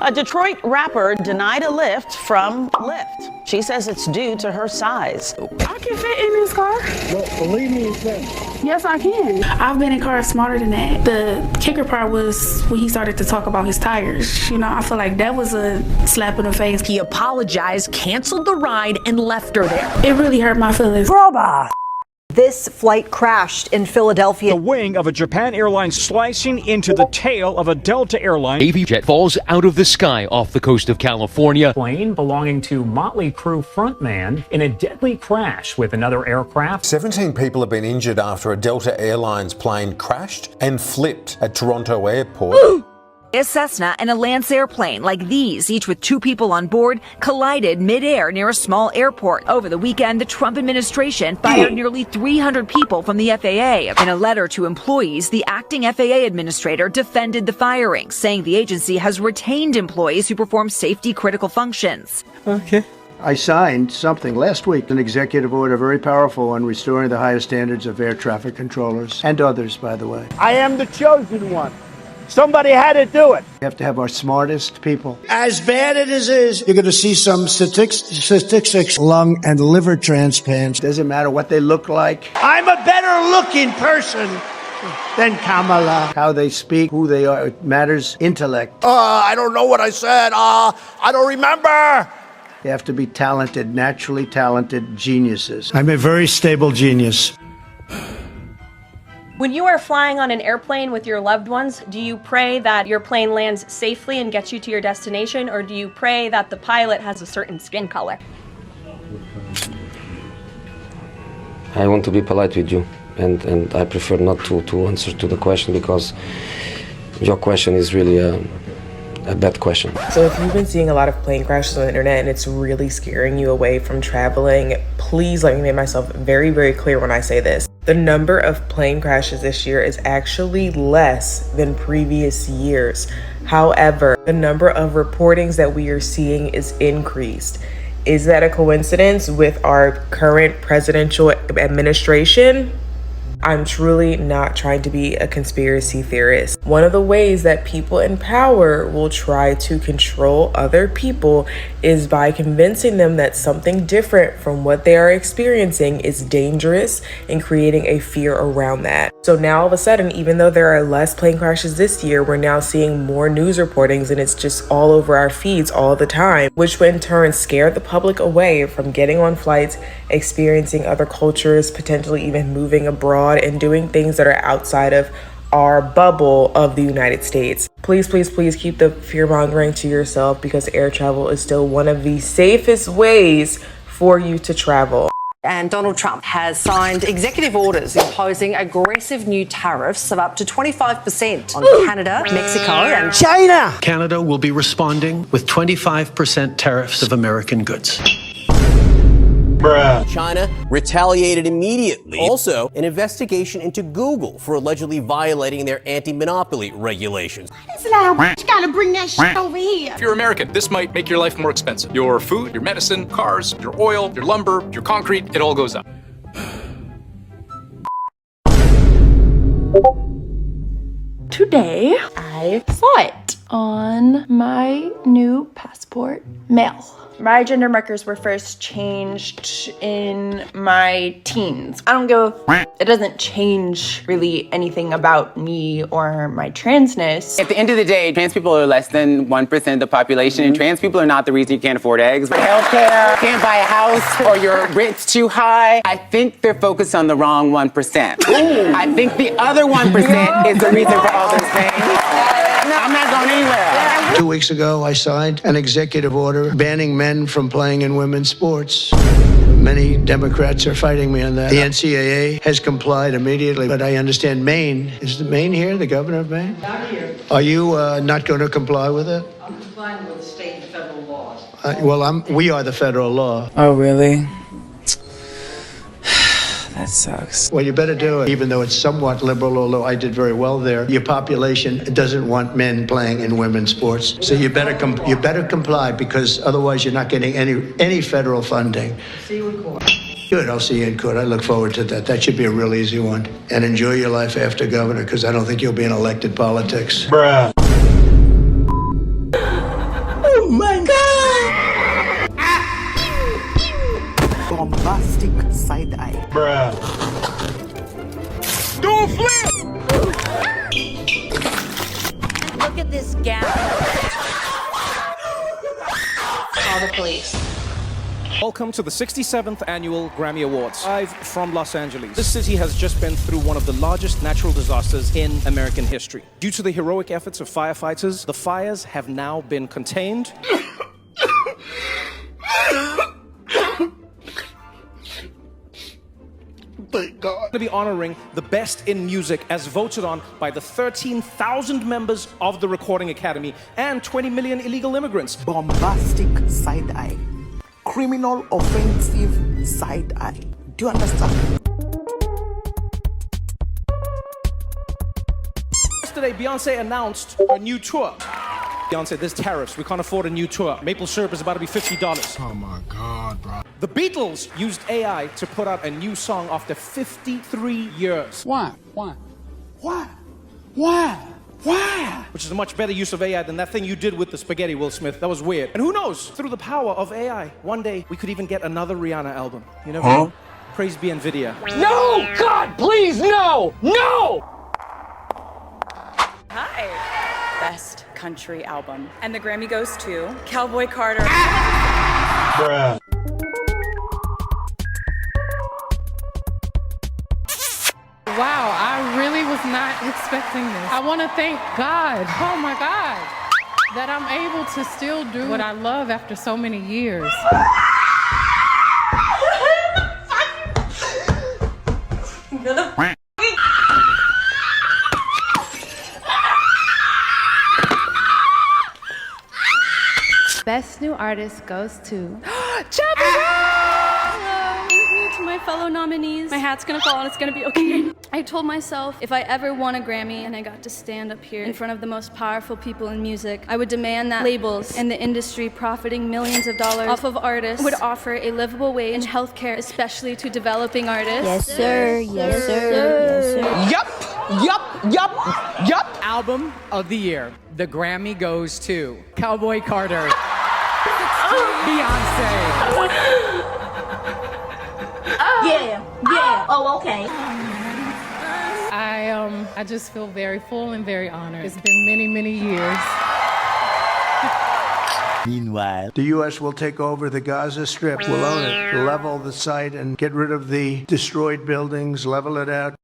A Detroit rapper denied a lift from Lyft. She says it's due to her size. I can fit in this car. Well, believe me, you can. Yes, I can. I've been in cars smarter than that. The kicker part was when he started to talk about his tires. You know, I feel like that was a slap in the face. He apologized, canceled the ride, and left her there. It really hurt my feelings. Brother! This flight crashed in Philadelphia. The wing of a Japan airline slicing into the tail of a Delta airline. Navy jet falls out of the sky off the coast of California. Plane belonging to Motley Crue frontman in a deadly crash with another aircraft. 17 people have been injured after a Delta Airlines plane crashed and flipped at Toronto Airport. A Cessna and a Lance airplane like these, each with 2 people on board, collided midair near a small airport. Over the weekend, the Trump administration fired nearly 300 people from the FAA. In a letter to employees, the acting FAA administrator defended the firing, saying the agency has retained employees who perform safety-critical functions. Okay. I signed something last week, an executive order, very powerful, on restoring the highest standards of air traffic controllers, and others, by the way. I am the chosen one. Somebody had to do it. We have to have our smartest people. As bad as it is, you're going to see some statistics, lung and liver transplants. Doesn't matter what they look like. I'm a better looking person than Kamala. How they speak, who they are, it matters. Intellect. I don't know what I said. I don't remember. You have to be talented, naturally talented geniuses. I'm a very stable genius. When you are flying on an airplane with your loved ones, do you pray that your plane lands safely and gets you to your destination, or do you pray that the pilot has a certain skin color? I want to be polite with you, and I prefer not to answer to the question, because your question is really a bad question. So if you've been seeing a lot of plane crashes on the internet and it's really scaring you away from traveling, please let me make myself very, very clear when I say this. The number of plane crashes this year is actually less than previous years. However, the number of reportings that we are seeing is increased. Is that a coincidence with our current presidential administration? I'm truly not trying to be a conspiracy theorist. One of the ways that people in power will try to control other people is by convincing them that something different from what they are experiencing is dangerous and creating a fear around that. So now all of a sudden, even though there are less plane crashes this year, we're now seeing more news reportings, and it's just all over our feeds all the time, which in turn scare the public away from getting on flights, experiencing other cultures, potentially even moving abroad and doing things that are outside of our bubble of the United States. Please, please, please keep the fear-mongering to yourself, because air travel is still one of the safest ways for you to travel. And Donald Trump has signed executive orders imposing aggressive new tariffs of up to 25% on Canada, Mexico and China. Canada will be responding with 25% tariffs of American goods. China retaliated immediately. Also, an investigation into Google for allegedly violating their anti-monopoly regulations. You gotta bring that shit over here. If you're American, this might make your life more expensive. Your food, your medicine, cars, your oil, your lumber, your concrete, it all goes up. Today, I saw it on my new passport mail. My gender markers were first changed in my teens. I don't give a it doesn't change really anything about me or my transness. At the end of the day, trans people are less than 1% of the population, and trans people are not the reason you can't afford eggs. Healthcare, can't buy a house, or your rent's too high. I think they're focused on the wrong 1%. I think the other 1% is the reason for all those things. I'm not going anywhere. 2 weeks ago, I signed an executive order banning men from playing in women's sports. Many Democrats are fighting me on that. The NCAA has complied immediately, but I understand Maine. Is Maine here, the governor of Maine? Not here. Are you not going to comply with it? I'm complying with the state and federal laws. We are the federal law. Oh, really? That sucks. Well, you better do it, even though it's somewhat liberal, although I did very well there. Your population doesn't want men playing in women's sports. So you better comply, because otherwise you're not getting any federal funding. See you in court. Good, I'll see you in court. I look forward to that. That should be a real easy one. And enjoy your life after governor, because I don't think you'll be in elected politics. Bruh. Call the police. Welcome to the 67th Annual Grammy Awards, live from Los Angeles. This city has just been through one of the largest natural disasters in American history. Due to the heroic efforts of firefighters, the fires have now been contained. Thank God. We're going to be honoring the best in music as voted on by the 13,000 members of the Recording Academy and 20 million illegal immigrants. Bombastic side eye. Criminal offensive side eye. Do you understand? Yesterday, Beyonce announced a new tour. Beyonce, there's tariffs. We can't afford a new tour. Maple syrup is about to be $50. Oh my God, bro. The Beatles used AI to put out a new song after 53 years. Why? Why? Why? Why? Why? Which is a much better use of AI than that thing you did with the spaghetti, Will Smith. That was weird. And who knows, through the power of AI, one day we could even get another Rihanna album. You never know. Praise be NVIDIA. No! God, please, no! No! Hi. Best country album. And the Grammy goes to Cowboy Carter. Bruh. Wow, I really was not expecting this. I want to thank God, oh my God, that I'm able to still do what I love after so many years. Best new artist goes to To my fellow nominees, my hat's gonna fall and it's gonna be okay. I told myself if I ever won a Grammy and I got to stand up here in front of the most powerful people in music, I would demand that labels and the industry profiting millions of dollars off of artists would offer a livable wage and healthcare, especially to developing artists. Yes, sir. Yes, sir. Yes, sir. Yup. Album of the year. The Grammy goes to Cowboy Carter. Beyonce. Yeah. Oh, okay. I just feel very full and very honored. It's been many, many years. Meanwhile, the U.S. will take over the Gaza Strip. We'll own it, level the site, and get rid of the destroyed buildings, level it out.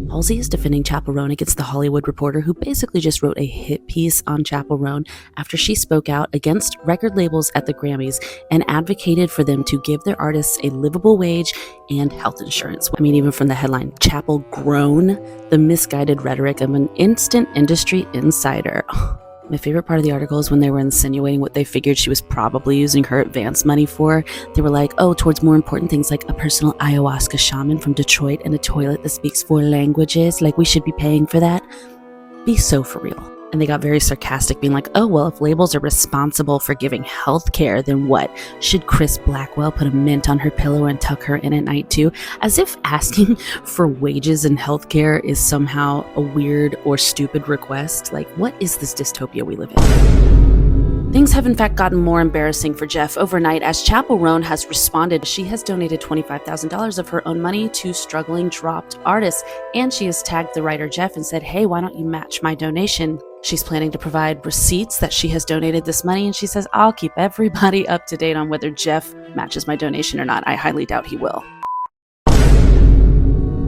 Halsey is defending Chappell Roan against The Hollywood Reporter, who basically just wrote a hit piece on Chappell Roan after she spoke out against record labels at the Grammys and advocated for them to give their artists a livable wage and health insurance. I mean, even from the headline, Chappell groan, the misguided rhetoric of an instant industry insider. My favorite part of the article is when they were insinuating what they figured she was probably using her advance money for. They were like, oh, towards more important things like a personal ayahuasca shaman from Detroit and a toilet that speaks 4 languages. Like, we should be paying for that. Be so for real. And they got very sarcastic, being like, oh, well, if labels are responsible for giving health care, then what? Should Chris Blackwell put a mint on her pillow and tuck her in at night too? As if asking for wages and health care is somehow a weird or stupid request. Like, what is this dystopia we live in? Things have in fact gotten more embarrassing for Jeff overnight as Chappell Roan has responded. She has donated $25,000 of her own money to struggling dropped artists, and she has tagged the writer Jeff and said, hey, why don't you match my donation? She's planning to provide receipts that she has donated this money, and she says, I'll keep everybody up to date on whether Jeff matches my donation or not. I highly doubt he will.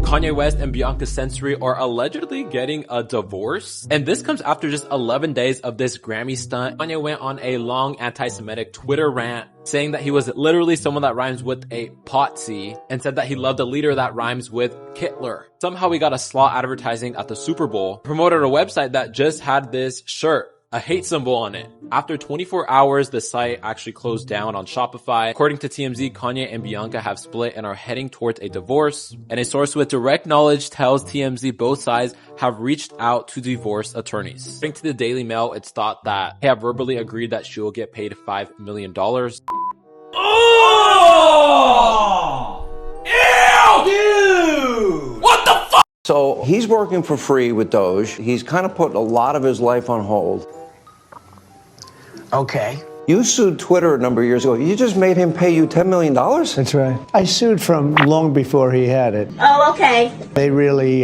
Kanye West and Bianca Censori are allegedly getting a divorce. And this comes after just 11 days of this Grammy stunt. Kanye went on a long anti-Semitic Twitter rant saying that he was literally someone that rhymes with a potsy and said that he loved a leader that rhymes with Hitler. Somehow we got a slot advertising at the Super Bowl, promoted a website that just had this shirt, a hate symbol on it. After 24 hours, the site actually closed down on Shopify. According to TMZ, Kanye and Bianca have split and are heading towards a divorce. And a source with direct knowledge tells TMZ both sides have reached out to divorce attorneys. According to the Daily Mail, it's thought that they have verbally agreed that she will get paid $5 million. Oh! Ew! Dude! What the fuck? So he's working for free with Doge. He's kind of put a lot of his life on hold. Okay. You sued Twitter a number of years ago. You just made him pay you $10 million? That's right. I sued from long before he had it. Oh, okay. They really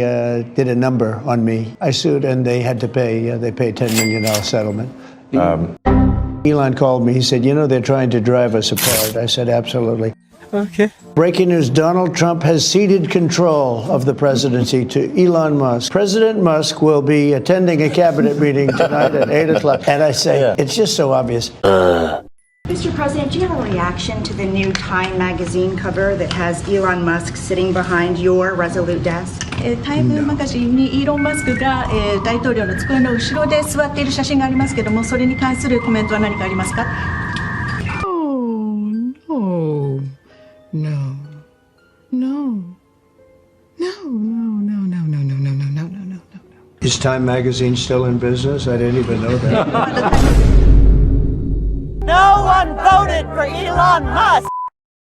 did a number on me. I sued and they had to pay. They paid $10 million settlement. Elon called me. He said, you know, they're trying to drive us apart. I said, absolutely. Okay. Breaking news, Donald Trump has ceded control of the presidency to Elon Musk. President Musk will be attending a cabinet meeting tonight at 8 o'clock. And I say, it's just so obvious. Mr. President, do you have a reaction to the new Time magazine cover that has Elon Musk sitting behind your resolute desk? タイムマガジンにイーロン・マスクが大統領の机の後ろで座っている写真がありますけども、それに関するコメントは何かありますか? Is Time magazine still in business? I didn't even know that. No one voted for Elon Musk!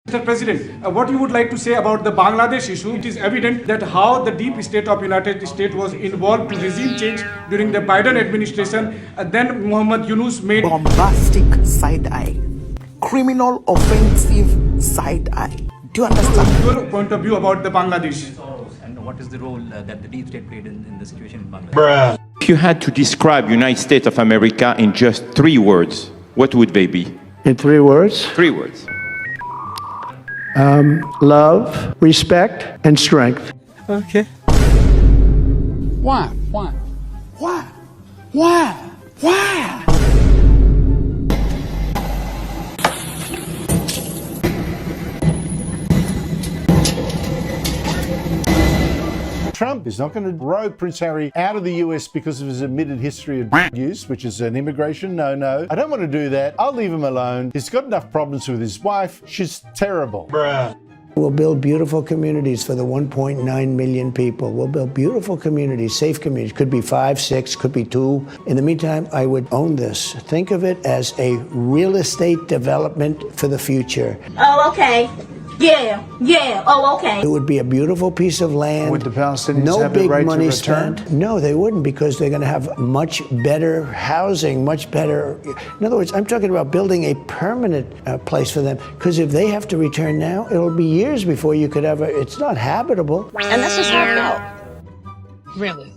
Mr. President, what you would like to say about the Bangladesh issue? It is evident that how the deep state of United States was involved to regime change during the Biden administration. Then Muhammad Yunus made bombastic side eye, criminal offensive side eye. Do you understand? Your point of view about the Bangladesh. And what is the role that the deep state played in the situation in Bangladesh? Bruh. If you had to describe United States of America in just 3 words, what would they be? In 3 words? 3 words. Love, respect, and strength. Okay. Why? Trump is not going to row Prince Harry out of the US because of his admitted history of use, which is an immigration no-no. I don't want to do that. I'll leave him alone. He's got enough problems with his wife. She's terrible. We'll build beautiful communities for the 1.9 million people. We'll build beautiful communities, safe communities. Could be 5, 6, could be 2. In the meantime, I would own this. Think of it as a real estate development for the future. Oh, okay. Yeah. Oh, okay. It would be a beautiful piece of land. Would the Palestinians no have big the right money to return? spent. No, they wouldn't, because they're going to have much better housing, much better. In other words, I'm talking about building a permanent place for them. Because if they have to return now, it'll be years before you could ever. It's not habitable. And that's just how it felt. Really?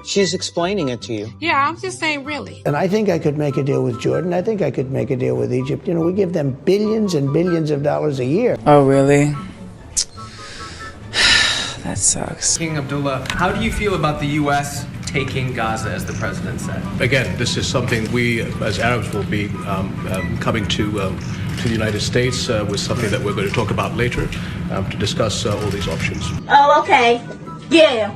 She's explaining it to you. Yeah, I'm just saying really. And I think I could make a deal with Jordan. I think I could make a deal with Egypt. You know, we give them billions and billions of dollars a year. Oh, really? That sucks. King Abdullah, how do you feel about the U.S. taking Gaza, as the president said? Again, this is something we, as Arabs, will be coming to the United States with something that we're going to talk about later to discuss all these options. Oh, okay. Yeah.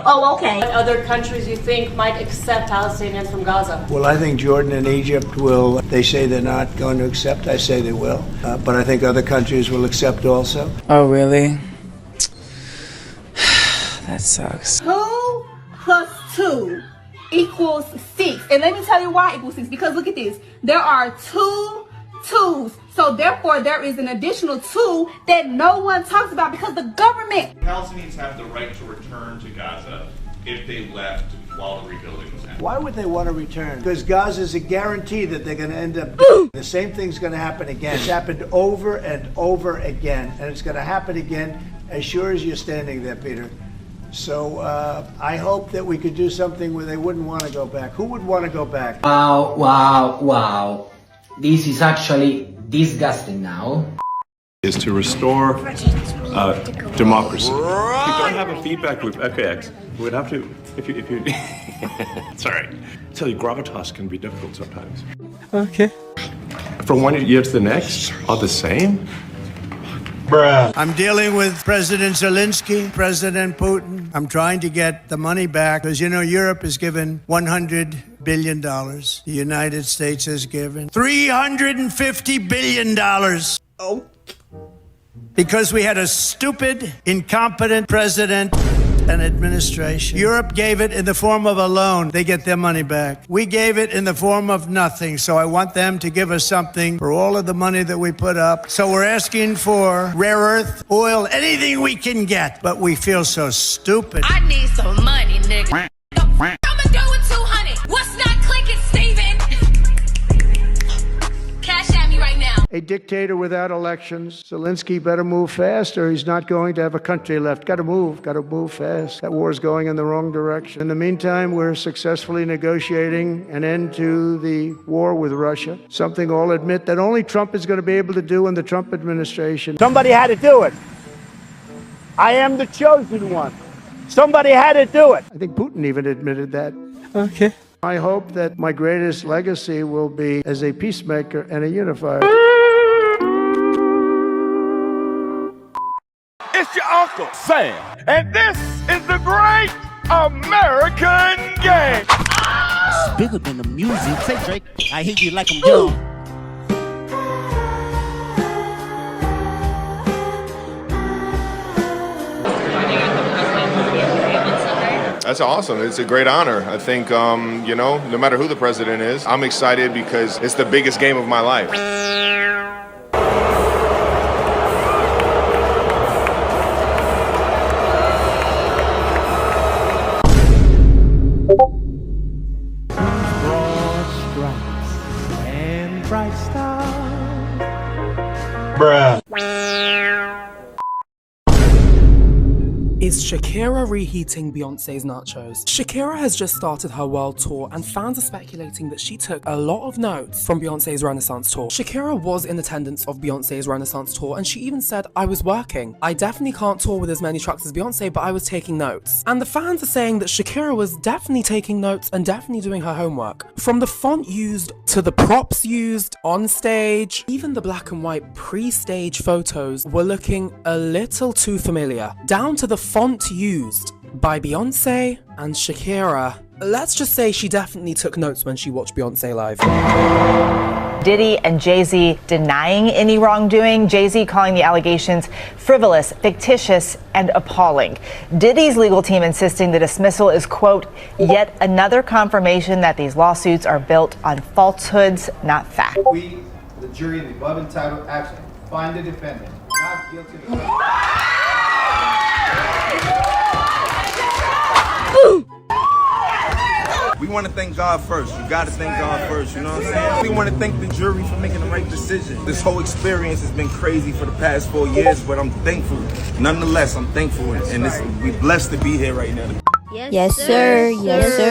Oh, okay. What other countries you think might accept Palestinians from Gaza? Well, I think Jordan and Egypt will. They say they're not going to accept. I say they will. But I think other countries will accept also. Oh, really? That sucks. 2 plus 2 equals 6. And let me tell you why it equals 6. Because look at this. There are 2 2s. So therefore, there is an additional 2 that no one talks about because the government. Palestinians have the right to return to Gaza if they left while the rebuilding was happening. Why would they want to return? Because Gaza is a guarantee that they're going to end up. The same thing's going to happen again. It's happened over and over again, and it's going to happen again as sure as you're standing there, Peter. So I hope that we could do something where they wouldn't want to go back. Who would want to go back? Wow. This is actually disgusting now. Is to restore democracy. If you don't have a feedback loop, okay, we would have to, if you it's all right. I tell you, gravitas can be difficult sometimes. Okay. From one year to the next, are the same? I'm dealing with President Zelensky, President Putin. I'm trying to get the money back because, you know, Europe has given $100 billion. The United States has given $350 billion. Oh. Because we had a stupid, incompetent president and administration. Europe gave it in the form of a loan. They get their money back. We gave it in the form of nothing. So I want them to give us something for all of the money that we put up. So we're asking for rare earth, oil, anything we can get. But we feel so stupid. I need some money, nigga. I'ma do with 200. What's not clicking, Steven? a dictator without elections. Zelensky better move fast or he's not going to have a country left. Got to move fast. That war is going in the wrong direction. In the meantime, we're successfully negotiating an end to the war with Russia, something I'll admit that only Trump is going to be able to do in the Trump administration. Somebody had to do it. I am the chosen one. Somebody had to do it. I think Putin even admitted that. Okay. I hope that my greatest legacy will be as a peacemaker and a unifier. It's your Uncle Sam, and this is the Great American Game. It's bigger than the music. Say, Drake, I hate you like I'm young. That's awesome. It's a great honor. I think, no matter who the president is, I'm excited because it's the biggest game of my life. Broad stripes and bright stars. Bruh. Is Shakira reheating Beyonce's nachos? Shakira has just started her world tour and fans are speculating that she took a lot of notes from Beyonce's Renaissance tour. Shakira was in attendance of Beyonce's Renaissance tour and she even said, "I was working. I definitely can't tour with as many tracks as Beyonce, but I was taking notes." And the fans are saying that Shakira was definitely taking notes and definitely doing her homework. From the font used to the props used on stage, even the black and white pre-stage photos were looking a little too familiar. Down to the font used by Beyonce and Shakira. Let's just say she definitely took notes when she watched Beyonce live. Diddy and Jay-Z denying any wrongdoing, Jay-Z calling the allegations frivolous, fictitious, and appalling. Diddy's legal team insisting the dismissal is, quote, yet another confirmation that these lawsuits are built on falsehoods, not fact. We, the jury, in the above entitled action, find the defendant not guilty of We want to thank God first. You got to thank God first, you know what I'm saying? We want to thank the jury for making the right decision. This whole experience has been crazy for the past 4 years, but I'm thankful. Nonetheless, I'm thankful, and we're blessed to be here right now. Yes, sir. Yes, sir.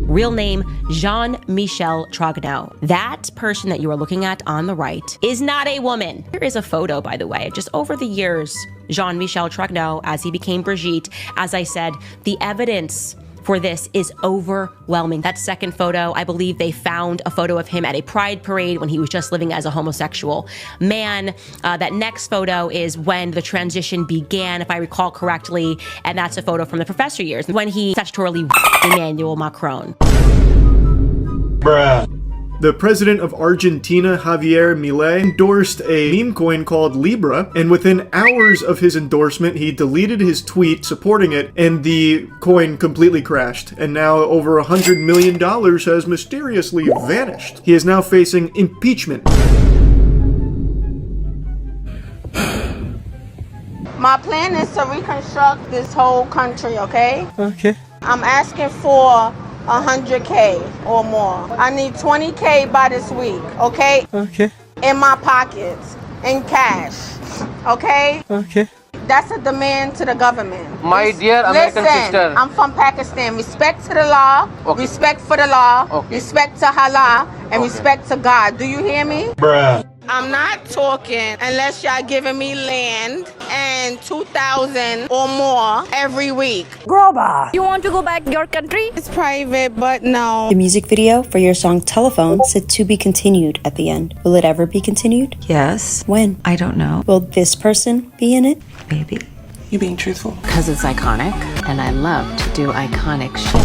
Real name, Jean-Michel Trogneux. That person that you are looking at on the right is not a woman. Here is a photo, by the way, just over the years, Jean-Michel Trogneux, as he became Brigitte. As I said, the evidence for this is overwhelming. That second photo, I believe they found a photo of him at a pride parade when he was just living as a homosexual man. That next photo is when the transition began, if I recall correctly, and that's a photo from the professor years, when he statutorily Emmanuel Macron. Bruh. The president of Argentina, Javier Milei, endorsed a meme coin called Libra, and within hours of his endorsement, he deleted his tweet supporting it, and the coin completely crashed. And now over $100 million has mysteriously vanished. He is now facing impeachment. My plan is to reconstruct this whole country, okay? Okay. I'm asking for 100K or more. I need 20K by this week, okay? Okay. In my pockets, in cash, okay? Okay. That's a demand to the government. My dear American sister. I'm from Pakistan. Respect to the law, respect for the law, respect to Allah, and respect to God. Do you hear me? Bruh. I'm not talking unless y'all giving me land and 2,000 or more every week. Girl, bye. You want to go back to your country? It's private, but no. The music video for your song Telephone said to be continued at the end. Will it ever be continued? Yes. When? I don't know. Will this person be in it? Maybe. You being truthful? Because it's iconic, and I love to do iconic shit.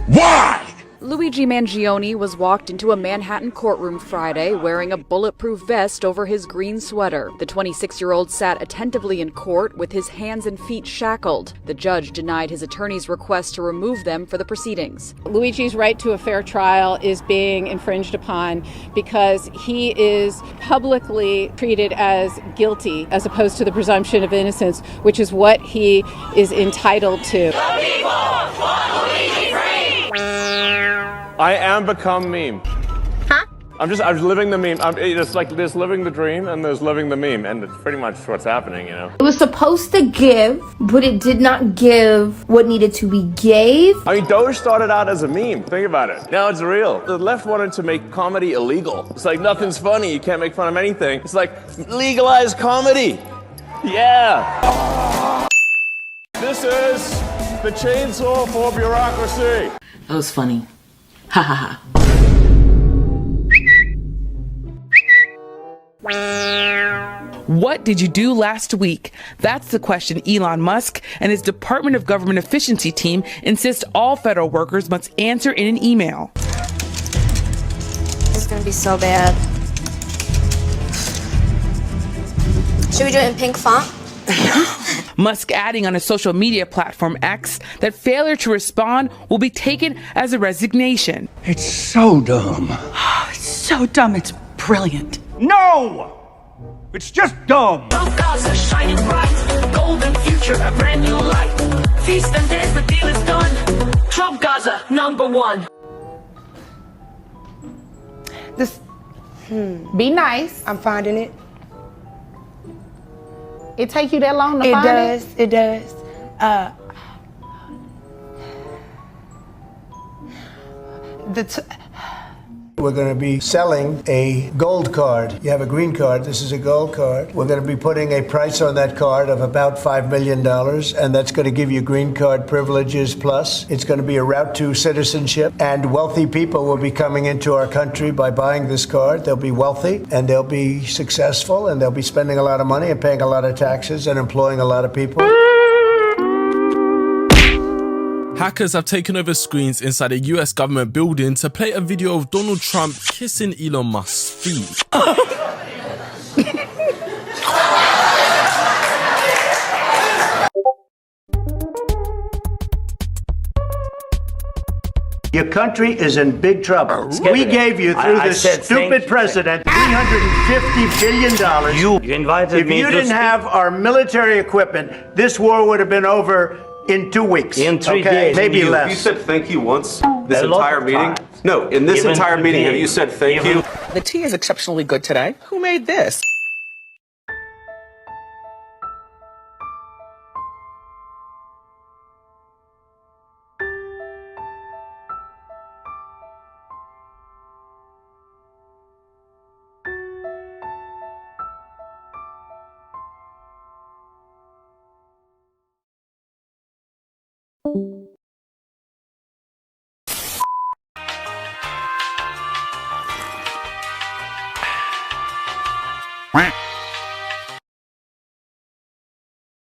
Why? Luigi Mangione was walked into a Manhattan courtroom Friday wearing a bulletproof vest over his green sweater. The 26-year-old sat attentively in court with his hands and feet shackled. The judge denied his attorney's request to remove them for the proceedings. Luigi's right to a fair trial is being infringed upon because he is publicly treated as guilty as opposed to the presumption of innocence, which is what he is entitled to. The people want Luigi free! I am become meme. Huh? I'm just living the meme. It's like there's living the dream and there's living the meme, and it's pretty much what's happening, you know. It was supposed to give, but it did not give what needed to be gave. I mean, Doge started out as a meme. Think about it. Now it's real. The left wanted to make comedy illegal. It's like nothing's funny. You can't make fun of anything. It's like legalize comedy. Yeah. This is the chainsaw for bureaucracy. That was funny. Ha ha ha. What did you do last week? That's the question Elon Musk and his Department of Government Efficiency team insist all federal workers must answer in an email. It's gonna be so bad. Should we do it in pink font? Musk adding on his social media platform X that failure to respond will be taken as a resignation. It's so dumb. It's so dumb, it's brilliant. No! It's just dumb. Gaza shining bright, golden future, a brand new light. Feast and dance, the deal is done. Trump Gaza, #1. This, be nice. I'm finding it. It take you that long to find it? It does. We're going to be selling a gold card. You have a green card. This is a gold card. We're going to be putting a price on that card of about $5 million, and that's going to give you green card privileges plus. It's going to be a route to citizenship, and wealthy people will be coming into our country by buying this card. They'll be wealthy, and they'll be successful, and they'll be spending a lot of money and paying a lot of taxes and employing a lot of people. Hackers have taken over screens inside a US government building to play a video of Donald Trump kissing Elon Musk's feet. Your country is in big trouble. We gave you, through this stupid president, $350 billion. You invited if me you to didn't have our military equipment, this war would have been over in 2 weeks. In 3 days. Maybe less. You said thank you once this A lot entire of meeting? times. No, in this Even entire meeting, have today. you said thank you? The tea is exceptionally good today. Who made this? Quack.